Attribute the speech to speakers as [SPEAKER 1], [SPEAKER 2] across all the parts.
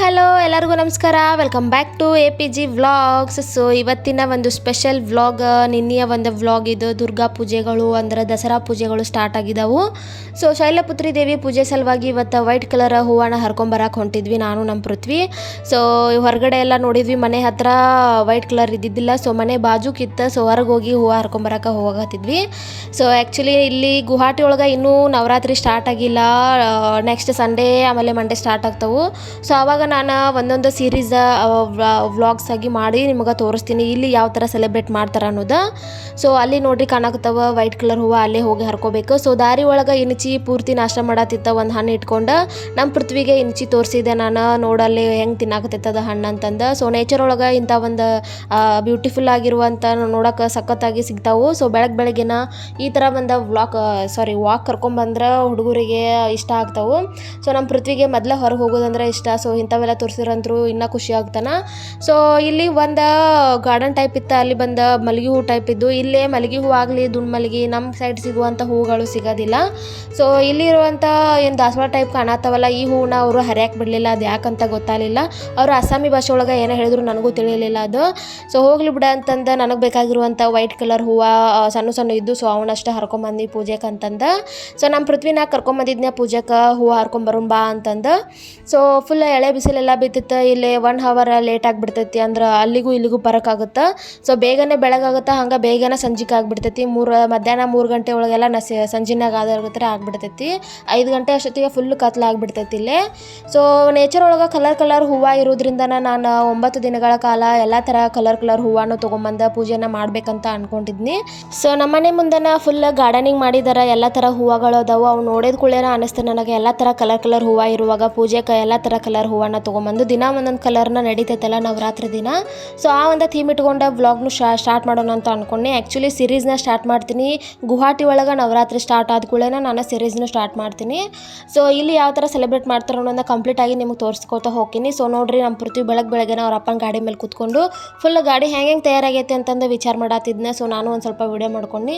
[SPEAKER 1] Hello ಎಲ್ಲರಿಗೂ ನಮಸ್ಕಾರ. Welcome back to APG vlogs. So ಇವತ್ತಿನ ಒಂದು ಸ್ಪೆಷಲ್ ವ್ಲಾಗ್, ನಿನ್ನೆಯ ಒಂದು ವ್ಲಾಗ್ ಇದು. ದುರ್ಗಾ ಪೂಜೆಗಳು ಅಂದರೆ ದಸರಾ ಪೂಜೆಗಳು ಸ್ಟಾರ್ಟ್ ಆಗಿದ್ದಾವು. ಸೊ ಶೈಲಪುತ್ರಿ ದೇವಿ ಪೂಜೆ ಸಲುವಾಗಿ ಇವತ್ತು ವೈಟ್ ಕಲರ್ ಹೂವನ್ನ ಹರ್ಕೊಂಬರಕ್ಕೆ ಹೊಂಟಿದ್ವಿ ನಾನು ನಮ್ಮ ಪೃಥ್ವಿ. ಸೊ ಹೊರಗಡೆ ಎಲ್ಲ ನೋಡಿದ್ವಿ, ಮನೆ ಹತ್ರ ವೈಟ್ ಕಲರ್ ಇದ್ದಿದ್ದಿಲ್ಲ. ಸೊ ಮನೆ ಬಾಜುಕಿತ್ತು. ಸೊ ಹೊರಗೆ ಹೋಗಿ ಹೂವು ಹರ್ಕೊಂಬರಕ್ಕೆ ಹೋಗತ್ತಿದ್ವಿ. ಸೊ ಆ್ಯಕ್ಚುಲಿ ಇಲ್ಲಿ ಗುವಾಹಟಿ ಒಳಗೆ ಇನ್ನೂ ನವರಾತ್ರಿ ಸ್ಟಾರ್ಟ್ ಆಗಿಲ್ಲ. ನೆಕ್ಸ್ಟ್ ಸಂಡೇ ಆಮೇಲೆ ಮಂಡೇ ಸ್ಟಾರ್ಟ್ ಆಗ್ತಾವೆ. ಸೊ ಆವಾಗ ನಾನು ಒಂದೊಂದು ಸೀರೀಸ್ ವ್ಲಾಗ್ಸ್ ಆಗಿ ಮಾಡಿ ನಿಮಗೆ ತೋರಿಸ್ತೀನಿ ಇಲ್ಲಿ ಯಾವ ಥರ ಸೆಲೆಬ್ರೇಟ್ ಮಾಡ್ತಾರೆ ಅನ್ನೋದು. ಸೊ ಅಲ್ಲಿ ನೋಡ್ರಿ ಕಾಣಕತ್ತವ ವೈಟ್ ಕಲರ್ ಹೂವು, ಅಲ್ಲೇ ಹೋಗಿ ಹರ್ಕೋಬೇಕು. ಸೊ ದಾರಿ ಒಳಗೆ ಇನ್ಚಿ ಪೂರ್ತಿ ನಾಷ್ಟ ಮಾಡತ್ತಿತ್ತ ಒಂದು ಹಣ್ಣು ಇಟ್ಕೊಂಡು ನಮ್ಮ ಪೃಥ್ವಿಗೆ ಇನ್ಚಿ ತೋರಿಸಿದೆ ನಾನು, ನೋಡಲ್ಲಿ ಹೆಂಗೆ ತಿನ್ನಾಕತ್ತದ ಹಣ್ಣು ಅಂತಂದು. ಸೊ ನೇಚರ್ ಒಳಗೆ ಇಂಥ ಒಂದು ಬ್ಯೂಟಿಫುಲ್ ಆಗಿರುವಂಥ ನೋಡೋಕೆ ಸಖತ್ತಾಗಿ ಸಿಗ್ತಾವೆ. ಸೊ ಬೆಳಗ್ಗೆನ ಈ ಥರ ಒಂದು ವಾಕ್ ಕರ್ಕೊಂಬಂದ್ರೆ ಹುಡುಗರಿಗೆ ಇಷ್ಟ ಆಗ್ತಾವೆ. ಸೊ ನಮ್ಮ ಪೃಥ್ವಿಗೆ ಮೊದಲೇ ಹೊರಗೆ ಹೋಗೋದಂದ್ರೆ ಇಷ್ಟ. ಸೊ ಇಂಥವೆಲ್ಲ ತೋರಿಸಿರಂದ್ರು ಇನ್ನೂ ಖುಷಿ ಆಗ್ತಾನೆ. ಸೊ ಇಲ್ಲಿ ಒಂದು ಗಾರ್ಡನ್ ಟೈಪ್ ಇತ್ತು, ಅಲ್ಲಿ ಬಂದ ಮಲ್ಲಿಗೆ ಹೂ ಟೈಪ್ ಇದ್ದು. ಇಲ್ಲೇ ಮಲ್ಲಿಗೆ ಹೂ ಆಗಲಿ ದುಂಡು ಮಲ್ಲಿಗೆ ನಮ್ಮ ಸೈಡ್ ಸಿಗುವಂಥ ಹೂಗಳು ಸಿಗೋದಿಲ್ಲ. ಸೊ ಇಲ್ಲಿರುವಂಥ ಏನು ದಾಸವಾಳ ಟೈಪ್ ಕಾಣತ್ತವಲ್ಲ, ಈ ಹೂವನ್ನ ಅವರು ಹರಿಯಾಕೆ ಬಿಡಲಿಲ್ಲ. ಅದು ಯಾಕಂತ ಗೊತ್ತಾಗಲಿಲ್ಲ. ಅವರು ಅಸ್ಸಾಮಿ ಭಾಷೆ ಒಳಗೆ ಏನೋ ಹೇಳಿದ್ರು, ನನಗೂ ತಿಳಿಯಲಿಲ್ಲ ಅದು. ಸೊ ಹೋಗ್ಲಿ ಬಿಡ ಅಂತಂದು ನನಗೆ ಬೇಕಾಗಿರುವಂಥ ವೈಟ್ ಕಲರ್ ಹೂವು ಸಣ್ಣ ಸಣ್ಣ ಇದ್ದು. ಸೊ ಅವನಷ್ಟೇ ಹರ್ಕೊಂಬಂದು ಪೂಜೆಗೆ ಅಂತಂದು. ಸೊ ನಮ್ಮ ಪೃಥ್ವಿನ ಕರ್ಕೊಂಬಂದಿದ್ನ ಪೂಜೆಗೆ ಹೂವು ಹರ್ಕೊಂಬರೋಣ ಬಾ ಅಂತಂದು. ಸೊ ಫುಲ್ ಎಳೆ ಬಿಸಿಲೆಲ್ಲ ಬಿತ್ತಿತ್ತು. ಇಲ್ಲಿ 1 ಅವರ್ ಲೇಟ್ ಆಗಿಬಿಡ್ತೈತಿ, ಅಂದ್ರೆ ಅಲ್ಲಿಗೂ ಇಲ್ಲಿಗೂ ಬರೋಕ್ಕಾಗುತ್ತೆ. ಸೊ ಬೇಗನೆ ಬೆಳಗಾಗುತ್ತೆ, ಹಂಗೆ ಬೇಗನೆ ಸಂಜೆಗೆ ಆಗಿಬಿಡ್ತೈತಿ. ಮಧ್ಯಾಹ್ನ 3 ಗಂಟೆ ಒಳಗೆಲ್ಲ ಸಂಜೆನಾಗ ಆದಾಗತ್ತರ ಆಗಿಬಿಡ್ತೈತಿ. 5 ಗಂಟೆ ಅಷ್ಟೊತ್ತಿಗೆ ಫುಲ್ ಕತ್ಲ ಆಗಿಬಿಡ್ತೈತಿ ಇಲ್ಲೇ. ಸೊ ನೇಚರ್ ಒಳಗೆ ಕಲರ್ ಹೂವು ಇರೋದ್ರಿಂದ ನಾನು 9 ದಿನಗಳ ಕಾಲ ಎಲ್ಲ ಥರ ಕಲರ್ ಹೂವನ್ನು ತೊಗೊಂಬಂದು ಪೂಜೆನ ಮಾಡ್ಬೇಕಂತ ಅಂದ್ಕೊಂಡಿದ್ನಿ. ಸೊ ನಮ್ಮನೆ ಮುಂದೆನ ಫುಲ್ ಗಾರ್ಡನಿಂಗ್ ಮಾಡಿದಾರೆ, ಎಲ್ಲ ಥರ ಹೂವುಗಳು ಅದಾವು. ಅವು ನೋಡಿದ ಕೂಡಲೇ ಅನ್ನಿಸ್ತು ನನಗೆ, ಎಲ್ಲ ಥರ ಕಲರ್ ಹೂವು ಇರುವಾಗ ಪೂಜೆಗೆ ಎಲ್ಲ ಥರ ಕಲರ್ ಹೂವನ್ನು ತೊಗೊಂಬಂದು ದಿನ ಒಂದೊಂದು ಕಲರ್ನ ನಡೀತೈತಲ್ಲ ನವರಾತ್ರಿ ದಿನ. ಸೊ ಆ ಒಂದು ಥೀಮ್ ಇಟ್ಕೊಂಡು ವ್ಲಾಗ್ನು ಸ್ಟಾರ್ಟ್ ಮಾಡೋಣ ಅಂತ ಅಂದ್ಕೊಂಡೆ. ಆ್ಯಕ್ಚುಲಿ ಸೀರೀಸ್ನ ಸ್ಟಾರ್ಟ್ ಮಾಡ್ತೀನಿ. ಗುವಾಹಟಿ ಒಳಗೆ ನವರಾತ್ರಿ ಸ್ಟಾರ್ಟ್ ಆದ ಕೂಡಲೇ ನಾನು ಸೀರೀಸ್ನ ಸ್ಟಾರ್ಟ್ ಮಾಡ್ತೀನಿ. ಸೊ ಇಲ್ಲಿ ಯಾವ ಥರ ಸೆಲೆಬ್ರೇಟ್ ಮಾಡ್ತಾರೆ ಅನ್ನೋದನ್ನ ಕಂಪ್ಲೀಟ್ ಆಗಿ ನಿಮಗೆ ತೋರಿಸ್ಕೊತಾ ಹೋಗ್ತೀನಿ. ಸೊ ನೋಡಿರಿ, ನಮ್ಮ ಪೃಥ್ವಿ ಬೆಳಗ್ಗೆನ ಅವ್ರ ಅಪ್ಪನ ಗಾಡಿ ಮೇಲೆ ಕೂತ್ಕೊಂಡು ಫುಲ್ ಗಾಡಿ ಹೆಂಗೆ ತಯಾರಾಗೈತೆ ಅಂತಂದು ವಿಚಾರ ಮಾಡತ್ತಿದ್ನೆ. ಸೊ ನಾನು ಒಂದು ಸ್ವಲ್ಪ ವಿಡಿಯೋ ಮಾಡ್ಕೊಂಡು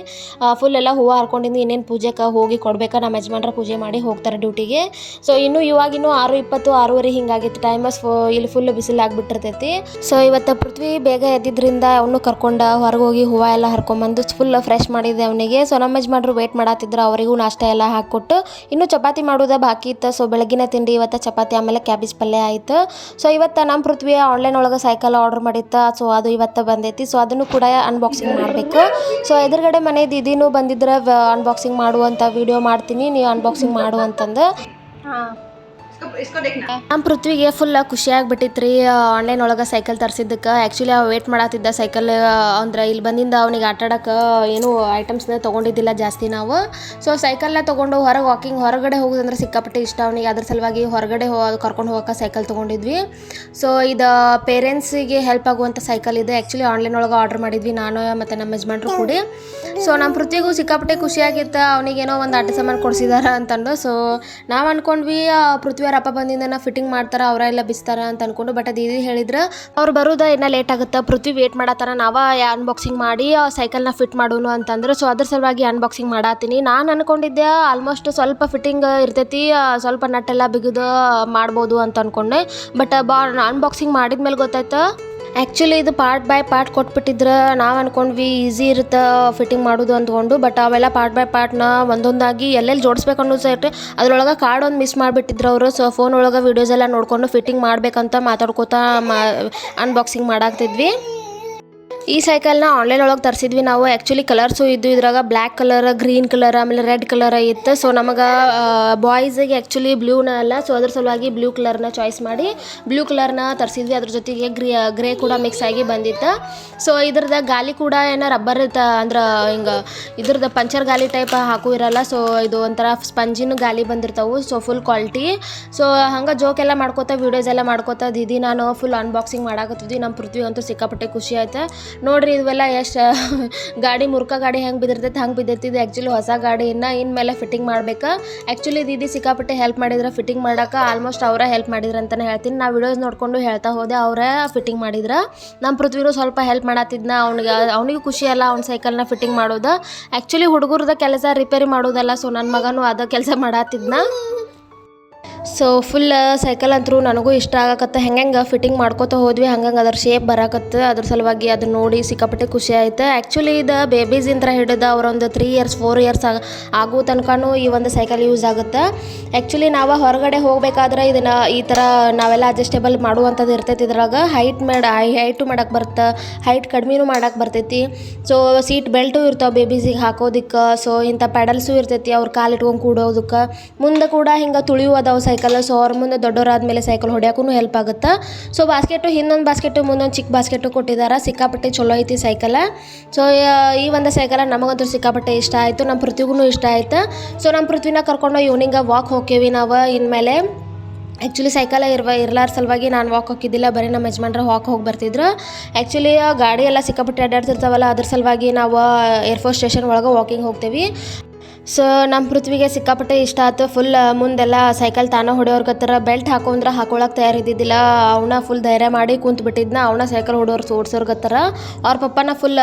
[SPEAKER 1] ಫುಲ್ ಎಲ್ಲ ಹೂವು ಹರ್ಕೊಂಡಿದ್ದು. ಇನ್ನೇನು ಪೂಜೆಗೆ ಹೋಗಿ ಕೊಡ್ಬೇಕಾ, ನಮ್ಮ ಯಜಮಾನ್ರ ಪೂಜೆ ಮಾಡಿ ಹೋಗ್ತಾರೆ ಡ್ಯೂಟಿಗೆ. ಸೊ ಇವಾಗಿನ್ನೂ 6:20 6:30 ಹಿಂಗಾಗಿತ್ತು ಟೈಮಸ್. ಇಲ್ಲಿ ಫುಲ್ ಬಿಸಿಲು ಆಗಿಬಿಟ್ಟಿರ್ತೈತಿ. ಸೊ ಇವತ್ತು ಪೃಥ್ವಿ ಬೇಗ ಎದ್ದಿದ್ರಿಂದ ಅವನು ಕರ್ಕೊಂಡು ಹೊರಗೆ ಹೋಗಿ ಹೂವು ಎಲ್ಲ ಹರ್ಕೊಂಬಂದು ಫುಲ್ ಫ್ರೆಶ್ ಮಾಡಿದೆ ಅವನಿಗೆ. ಸೊ ನಮ್ಮ ಯಜಮಾನ್ರು ವೇಟ್ ಮಾಡತ್ತಿದ್ರು, ಅವರಿಗೂ ನಾಷ್ಟ ಎಲ್ಲ ಹಾಕಿಕೊಟ್ಟು ಇನ್ನೂ ಚಪಾತಿ ಮಾಡೋದು ಬಾಕಿ ಇತ್ತು. ಸೊ ಬೆಳಗಿನ ತಿಂಡಿ ಇವತ್ತು ಚಪಾತಿ ಆಮೇಲೆ ಕ್ಯಾಬೇಜ್ ಪಲ್ಯ ಆಯಿತು. ಸೊ ಇವತ್ತು ನಮ್ಮ ಪೃಥ್ವಿ ಆನ್ಲೈನ್ ಒಳಗೆ ಸೈಕಲ್ ಆರ್ಡರ್ ಮಾಡಿತ್ತು. ಸೊ ಅದು ಇವತ್ತು ಬಂದೈತಿ. ಸೊ ಅದನ್ನು ಕೂಡ ಅನ್ಬಾಕ್ಸಿಂಗ್ ಮಾಡಬೇಕು. ಸೊ ಎದುರುಗಡೆ ಮನೆ ದೀದಿನೂ ಬಂದಿದ್ರೆ ಅನ್ಬಾಕ್ಸಿಂಗ್ ಮಾಡುವಂಥ ವಿಡಿಯೋ ಮಾಡ್ತೀನಿ, ನೀವು ಅನ್ಬಾಕ್ಸಿಂಗ್ ಮಾಡು ಅಂತಂದು. ನಮ್ಮ ಪೃಥ್ವಿಗೆ ಫುಲ್ ಖುಷಿ ಆಗಿಬಿಟ್ಟಿತ್ತು ರೀ ಆನ್ಲೈನ್ ಒಳಗೆ ಸೈಕಲ್ ತರಿಸಿದ್ದಕ್ಕೆ. ಆ್ಯಕ್ಚುಲಿ ಅವ ವೇಟ್ ಮಾಡತ್ತಿದ್ದ ಸೈಕಲ್ ಅಂದ್ರೆ ಇಲ್ಲಿ ಬಂದಿಂದ ಅವನಿಗೆ ಆಟಾಡೋಕೆ ಏನೂ ಐಟಮ್ಸ್ನ ತೊಗೊಂಡಿದ್ದಿಲ್ಲ ಜಾಸ್ತಿ ನಾವು. ಸೊ ಸೈಕಲ್ನ ತೊಗೊಂಡು ಹೊರಗಡೆ ಹೋಗೋದಂದ್ರೆ ಸಿಕ್ಕಾಪಟ್ಟೆ ಇಷ್ಟ ಅವನಿಗೆ. ಅದ್ರ ಸಲುವಾಗಿ ಹೊರಗಡೆ ಕರ್ಕೊಂಡು ಹೋಗೋಕೆ ಸೈಕಲ್ ತೊಗೊಂಡಿದ್ವಿ. ಸೊ ಇದು ಪೇರೆಂಟ್ಸಿಗೆ ಹೆಲ್ಪ್ ಆಗುವಂಥ ಸೈಕಲ್ ಇದೆ. ಆ್ಯಕ್ಚುಲಿ ಆನ್ಲೈನ್ ಒಳಗೆ ಆರ್ಡರ್ ಮಾಡಿದ್ವಿ ನಾನು ಮತ್ತು ನಮ್ಮ ಯಜಮಾನ್ರು ಕೂಡಿ. ಸೊ ನಮ್ಮ ಪೃಥ್ವಿಗೂ ಸಿಕ್ಕಾಪಟ್ಟೆ ಖುಷಿಯಾಗಿತ್ತು, ಅವನಿಗೇನೋ ಒಂದು ಆಟ ಸಾಮಾನು ಕೊಡಿಸಿದಾರೆ ಅಂತಂದು. ಸೊ ನಾವು ಅಂದ್ಕೊಂಡ್ವಿ ಪೃಥ್ವಿ ಅಪ್ಪ ಬಂದಿಂದ ಫಿಟ್ಟಿಂಗ್ ಮಾಡ್ತಾರೆ, ಅವರೆಲ್ಲ ಬಿಸ್ತಾರ ಅಂತ ಅನ್ಕೊಂಡು. ಬಟ್ ದೀದಿ ಹೇಳಿದ್ರೆ ಅವ್ರು ಬರೋದ ಇನ್ನೂ ಲೇಟ್ ಆಗುತ್ತೆ, ಪೃಥ್ವಿ ವೇಟ್ ಮಾಡತ್ತಾರ, ನಾವೇ ಅನ್ಬಾಕ್ಸಿಂಗ್ ಮಾಡಿ ಸೈಕಲ್ನ ಫಿಟ್ ಮಾಡೋನು ಅಂತಂದ್ರೆ. ಸೊ ಅದ್ರ ಸಲುವಾಗಿ ಅನ್ಬಾಕ್ಸಿಂಗ್ ಮಾಡತ್ತೀನಿ. ನಾನು ಅಂದ್ಕೊಂಡಿದ್ದೆ ಆಲ್ಮೋಸ್ಟ್ ಸ್ವಲ್ಪ ಫಿಟ್ಟಿಂಗ್ ಇರ್ತೈತಿ, ಸ್ವಲ್ಪ ನಟ್ಟೆಲ್ಲ ಬಿಗಿದು ಮಾಡ್ಬೋದು ಅಂತ ಅಂದ್ಕೊಂಡೆ. ಬಟ್ ಅನ್ಬಾಕ್ಸಿಂಗ್ ಮಾಡಿದ್ಮೇಲೆ ಗೊತ್ತಾಯ್ತು ಆ್ಯಕ್ಚುಲಿ ಇದು ಪಾರ್ಟ್ ಬೈ ಪಾರ್ಟ್ ಕೊಟ್ಬಿಟ್ಟಿದ್ರೆ ನಾವು ಅಂದ್ಕೊಂಡ್ವಿ ಈಸಿ ಇರುತ್ತೆ ಫಿಟ್ಟಿಂಗ್ ಮಾಡೋದು ಅಂದ್ಕೊಂಡು. ಬಟ್ ಅವೆಲ್ಲ ಪಾರ್ಟ್ ಬೈ ಪಾರ್ಟ್ನ ಒಂದೊಂದಾಗಿ ಎಲ್ಲೆಲ್ಲಿ ಜೋಡಿಸ್ಬೇಕು ಅನ್ನೋದು ಸೈಟ್ ಅದ್ರೊಳಗೆ ಕಾರ್ಡ್ ಒಂದು ಮಿಸ್ ಮಾಡಿಬಿಟ್ಟಿದ್ರು ಅವರು. ಸೊ ಫೋನ್ ಒಳಗೆ ವೀಡಿಯೋಸ್ ಎಲ್ಲ ನೋಡಿಕೊಂಡು ಫಿಟ್ಟಿಂಗ್ ಮಾಡಬೇಕಂತ ಮಾತಾಡ್ಕೋತಾ ಅನ್ಬಾಕ್ಸಿಂಗ್ ಮಾಡಾಕ್ತಿದ್ವಿ. ಈ ಸೈಕಲ್ನ ಆನ್ಲೈನ್ ಒಳಗೆ ತರಿಸಿದ್ವಿ ನಾವು. ಆ್ಯಕ್ಚುಲಿ ಕಲರ್ಸು ಇದ್ದು, ಇದ್ರಾಗ ಬ್ಲ್ಯಾಕ್ ಕಲರ್, ಗ್ರೀನ್ ಕಲರ್ ಆಮೇಲೆ ರೆಡ್ ಕಲರ್ ಇತ್ತು. ಸೊ ನಮಗೆ ಬಾಯ್ಸಿಗೆ ಆ್ಯಕ್ಚುಲಿ ಬ್ಲೂನ ಅಲ್ಲ, ಸೊ ಅದ್ರ ಸಲುವಾಗಿ ಬ್ಲೂ ಕಲರ್ನ ಚಾಯ್ಸ್ ಮಾಡಿ ಬ್ಲೂ ಕಲರ್ನ ತರಿಸಿದ್ವಿ. ಅದ್ರ ಜೊತೆಗೆ ಗ್ರೇ ಕೂಡ ಮಿಕ್ಸ್ ಆಗಿ ಬಂದಿತ್ತು. ಸೊ ಇದ್ರದ್ದು ಗಾಲಿ ಕೂಡ ಏನೋ ರಬ್ಬರ್ ಇತ್ತು, ಅಂದ್ರೆ ಹಿಂಗೆ ಇದ್ರದ್ದು ಪಂಚರ್ ಗಾಲಿ ಟೈಪ್ ಹಾಕು ಇರಲ್ಲ. ಸೊ ಇದು ಒಂಥರ ಸ್ಪಂಜಿನ ಗಾಲಿ ಬಂದಿರ್ತಾವೆ. So full quality. ಸೊ ಹಂಗೆ ಜೋಕೆಲ್ಲ ಮಾಡ್ಕೋತಾ ವೀಡಿಯೋಸ್ ಎಲ್ಲ ಮಾಡ್ಕೋತಾ ದೀದಿ ನಾನು ಫುಲ್ ಅನ್ಬಾಕ್ಸಿಂಗ್ ಮಾಡಾಕತ್ತಿದ್ವಿ. ನಮ್ಮ ಪೃಥ್ವಿ ಅಂತೂ ಸಿಕ್ಕಾಪಟ್ಟೆ ಖುಷಿ ಆಯ್ತು. ನೋಡ್ರಿ ಇವೆಲ್ಲ ಎಷ್ಟು ಗಾಡಿ ಮುರ್ಕ ಗಾಡಿ ಹೆಂಗೆ ಬಿದ್ದಿರ್ತೈತೆ ಹಂಗೆ ಬಿದ್ದೈತಿದ್ದು. ಆ್ಯಕ್ಚುಲಿ ಹೊಸ ಗಾಡಿಯನ್ನು ಇನ್ಮೇಲೆ ಫಿಟ್ಟಿಂಗ್ ಮಾಡ್ಬೇಕು. ಆ್ಯಕ್ಚುಲಿ ದೀದಿ ಸಿಕ್ಕಾಪಟ್ಟೆ ಹೆಲ್ಪ್ ಮಾಡಿದ್ರೆ ಫಿಟ್ಟಿಂಗ್ ಮಾಡೋಕೆ. ಆಲ್ಮೋಸ್ಟ್ ಅವರೇ ಹೆಲ್ಪ್ ಮಾಡಿದ್ರು ಅಂತಲೇ ಹೇಳ್ತೀನಿ. ನಾವು ವಿಡಿಯೋಸ್ ನೋಡಿಕೊಂಡು ಹೇಳ್ತಾ ಹೋದೆ, ಅವರೇ ಫಿಟ್ಟಿಂಗ್ ಮಾಡಿದ್ರು. ನಮ್ಮ ಪೃಥ್ವಿನೂ ಸ್ವಲ್ಪ ಹೆಲ್ಪ್ ಮಾಡತ್ತಿದ್ನ. ಅವನಿಗೂ ಖುಷಿ ಅಲ್ಲ ಅವ್ನ ಸೈಕಲ್ನ ಫಿಟ್ಟಿಂಗ್ ಮಾಡೋದು. ಆ್ಯಕ್ಚುಲಿ ಹುಡುಗರದ ಕೆಲಸ ರಿಪೇರಿ ಮಾಡೋದಲ್ಲ. ಸೊ ನನ್ನ ಮಗನೂ ಅದ ಕೆಲಸ ಮಾಡತ್ತಿದ್ನ. ಸೊ ಫುಲ್ ಸೈಕಲ್ ಅಂತೂ ನನಗೂ ಇಷ್ಟ ಆಗಕತ್ತ. ಹೆಂಗೆ ಫಿಟ್ಟಿಂಗ್ ಮಾಡ್ಕೋತ ಹೋದ್ವಿ ಹಂಗಂಗೆ ಅದ್ರ ಶೇಪ್ ಬರಾಕತ್ತು. ಅದ್ರ ಸಲುವಾಗಿ ಅದನ್ನ ನೋಡಿ ಸಿಕ್ಕಾಪಟ್ಟೆ ಖುಷಿ ಆಯ್ತು. ಆ್ಯಕ್ಚುಲಿ ಇದು ಬೇಬೀಸಿಂದ ಹಿಡಿದು ಅವರೊಂದು 3 ಇಯರ್ಸ್ 4 ಇಯರ್ಸ್ ಆಗೋ ತನಕನೂ ಈ ಒಂದು ಸೈಕಲ್ ಯೂಸ್ ಆಗುತ್ತೆ. ಆ್ಯಕ್ಚುಲಿ ನಾವು ಹೊರಗಡೆ ಹೋಗಬೇಕಾದ್ರೆ ಇದನ್ನು ಈ ಥರ ನಾವೆಲ್ಲ ಅಡ್ಜಸ್ಟೇಬಲ್ ಮಾಡುವಂಥದ್ದು ಇರ್ತೈತಿ. ಇದ್ರಾಗ ಹೈಟು ಮಾಡಕ್ಕೆ ಬರುತ್ತೆ, ಹೈಟ್ ಕಡಿಮೆನೂ ಮಾಡಕ್ಕೆ ಬರ್ತೈತಿ. ಸೊ ಸೀಟ್ ಬೆಲ್ಟು ಇರ್ತಾವೆ ಬೇಬೀಸಿಗೆ ಹಾಕೋದಕ್ಕೆ. ಸೊ ಇಂಥ ಪೆಡಲ್ಸು ಇರ್ತೈತಿ ಅವ್ರು ಕಾಲು ಇಟ್ಕೊಂಡು ಕೂಡೋದಕ್ಕೆ. ಮುಂದೆ ಕೂಡ ಹಿಂಗೆ ತುಳಿಯು ಅದಾವೆ ಸೈಕಲ್. ಸೊ ಅವ್ರ ಮುಂದೆ ದೊಡ್ಡವರಾದ್ಮೇಲೆ ಸೈಕಲ್ ಹೊಡ್ಯೋಕ್ಕೂ ಹೆಲ್ಪ್ ಆಗುತ್ತೆ. ಸೊ ಬಾಸ್ಕೆಟು ಹಿಂದೊಂದು ಬಾಸ್ಕೆಟು ಮುಂದೊಂದು ಚಿಕ್ಕ ಬಾಸ್ಕೆಟು ಕೊಟ್ಟಿದ್ದಾರೆ. ಸಿಕ್ಕಾಪಟ್ಟೆ ಚಲೋ ಐತಿ ಸೈಕಲ. ಸೊ ಈ ಒಂದು ಸೈಕಲ ನಮಗಂತೂ ಸಿಕ್ಕಾಪಟ್ಟೆ ಇಷ್ಟ ಆಯಿತು, ನಮ್ಮ ಪೃಥ್ವಿಗೂ ಇಷ್ಟ ಆಯ್ತು. ಸೊ ನಮ್ಮ ಪೃಥ್ವಿನ ಕರ್ಕೊಂಡು ಈವ್ನಿಂಗ ವಾಕ್ ಹೋಗ್ತೀವಿ ನಾವು ಇನ್ಮೇಲೆ. ಆ್ಯಕ್ಚುಲಿ ಸೈಕಲ ಇರ್ಲಾರ ಸಲುವಾಗಿ ನಾನು ವಾಕ್ ಹೋಗಿದ್ದಿಲ್ಲ, ಬರೀ ನಮ್ಮ ಯಜಮಾನ್ರ ವಾಕ್ ಹೋಗಿ ಬರ್ತಿದ್ರು. ಆ್ಯಕ್ಚುಲಿ ಗಾಡಿ ಎಲ್ಲ ಸಿಕ್ಕಾಪಟ್ಟೆ ಅಡ್ಡಾಡ್ತಿರ್ತಾವಲ್ಲ, ಅದ್ರ ಸಲುವಾಗಿ ನಾವು ಏರ್ಫೋರ್ಸ್ ಸ್ಟೇಷನ್ ಒಳಗೆ ವಾಕಿಂಗ್ ಹೋಗ್ತೀವಿ. ಸೊ ನಮ್ಮ ಪೃಥ್ವಿಗೆ ಸಿಕ್ಕಾಪಟ್ಟೆ ಇಷ್ಟ ಆಯ್ತು. ಫುಲ್ ಮುಂದೆಲ್ಲ ಸೈಕಲ್ ತಾನೇ ಹೊಡೆಯೋರ್ಗತ್ತರ. ಬೆಲ್ಟ್ ಹಾಕೊಂಡ್ರೆ ಹಾಕೊಳಕ್ಕೆ ತಯಾರಿದ್ದಿದ್ದಿಲ್ಲ. ಅವನ ಫುಲ್ ಧೈರ್ಯ ಮಾಡಿ ಕುಂತು ಬಿಟ್ಟಿದ್ನ. ಅವನ ಸೈಕಲ್ ಓಡಿಸೋರ್ಗತ್ತರ. ಅವ್ರ ಪಪ್ಪನ ಫುಲ್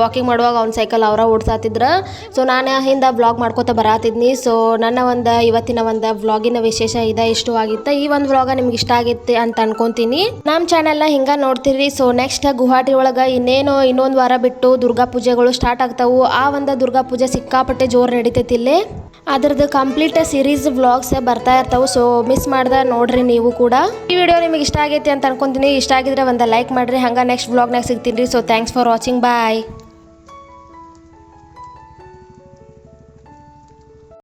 [SPEAKER 1] ವಾಕಿಂಗ್ ಮಾಡುವಾಗ ಅವ್ನ ಸೈಕಲ್ ಅವರ ಓಡಿಸಾತಿದ್ರು. ಸೊ ನಾನು ಹಿಂದೆ ವ್ಲಾಗ್ ಮಾಡ್ಕೋತ ಬರಾತಿದ್ನಿ. ಸೊ ನನ್ನ ಇವತ್ತಿನ ವ್ಲಾಗಿನ ವಿಶೇಷ ಇಷ್ಟು ಆಗಿತ್ತು. ಈ ಒಂದು ವ್ಲಾಗ ನಿಮ್ಗೆ ಇಷ್ಟ ಆಗಿತ್ತು ಅಂತ ಅನ್ಕೊಂತೀನಿ. ನಮ್ಮ ಚಾನೆಲ್ನ ಹಿಂಗೆ ನೋಡ್ತೀರಿ. ಸೊ ನೆಕ್ಸ್ಟ್ ಗುವಾಹಟಿ ಒಳಗೆ ಇನ್ನೊಂದು ವಾರ ಬಿಟ್ಟು ದುರ್ಗಾ ಪೂಜೆಗಳು ಸ್ಟಾರ್ಟ್ ಆಗ್ತಾವು. ಆ ಒಂದು ದುರ್ಗಾ ಪೂಜೆ ಸಿಕ್ಕಾಪಟ್ಟೆ ಜೋರು ನಡೀತೈತಿ ಇಲ್ಲಿ. ಅದ್ರದ್ದು ಕಂಪ್ಲೀಟ್ ಸೀರೀಸ್ ವ್ಲಾಗ್ಸ್ ಬರ್ತಾ ಇರ್ತಾವೆ. ಸೊ ಮಿಸ್ ಮಾಡ್ದೆ ನೋಡ್ರಿ ನೀವು ಕೂಡ. ಈ ವಿಡಿಯೋ ನಿಮಗೆ ಇಷ್ಟ ಆಗೈತಿ ಅಂತ ಅನ್ಕೊಂತೀನಿ. ಇಷ್ಟ ಆಗಿದ್ರೆ ಒಂದು ಲೈಕ್ ಮಾಡ್ರಿ. ಹಂಗೆ ನೆಕ್ಸ್ಟ್ ವ್ಲಾಗ್ನಾಗ ಸಿಗ್ತೀನಿ. So thanks for watching. Bye.